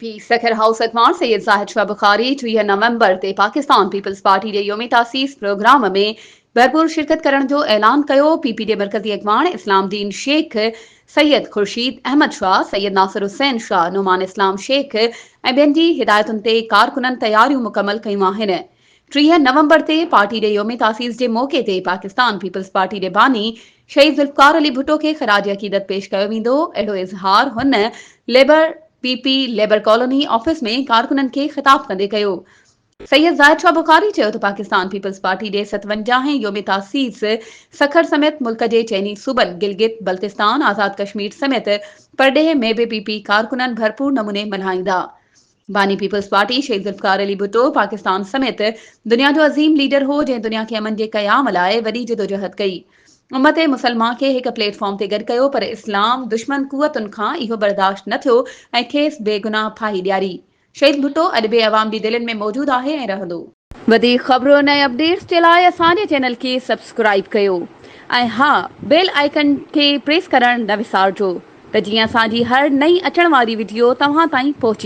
Sukkur house अखबार सैयद ज़ाहिद शाह बुखारी 2 नवंबर ते Pakistan peoples party जे Yomi तासीस programme में भरपूर शिरकत करण जो ऐलान कयो। पीपी जे मरकज़ी अखबार इस्लामदीन शेख, सैयद खुर्शीद अहमद शाह, सैयद नासिर हुसैन शाह, नुमान इस्लाम शेख ऐं ॿियनि जी हिदायतुनि ते कारकुननि तैयारियूं मुकमल कयूं आहिनि। 3 नवंबर ते पार्टी जे योमी तासीस जे मौक़े ते पाकिस्तान पीपल्स पार्टी जे बानी शहीद ज़ुल्फ़कार अली भुट्टो खे ख़राज अक़ीदत पेश कयो वेंदो। अहिड़ो इज़हार हुन labour PP labour colony office में कारकुननि खे ख़िताब कंदे कयो। सैयद ज़ाहिद शाह बुखारी चयो त पाकिस्तान पीपल्स पार्टी जे 57 योम तासीस सखर समेत मुल्क जे चइनी सूबनि गिलगित बल्तिस्तान, आज़ाद कश्मीर समेत परडेह में भी पीपी कारकुननि भरपूर नमूने मल्हाईंदा। बानी पीपल्स पार्टी शहीद ज़ुल्फ़कार अली भुट्टो पाकिस्तान समेत दुनिया जो अज़ीम लीडर हो जंहिं दुनिया खे अमन जे क़याम लाइ वॾी जिदोजहद कई। उम्मत मुसलमान खे हिक प्लेटफॉर्म ते गॾु कयो, पर इस्लाम दुश्मन कुवतुनि खां इहो बर्दाश्त न थियो ऐं खेसि बेगुनाह फाही ॾियारी। शहीद भुट्टो अॼु बि अवाम जी दिलनि में मौजूदु आहे ऐं रहंदो। वधीक ख़बरुनि ऐं अपडेट्स जे लाइ असांजे चैनल खे सब्सक्राइब कयो ऐं हा, बेल आइकन खे प्रेस करणु न विसारिजो त जीअं असांजी हर नई अचण वारी वीडियो तव्हां ताईं पहुची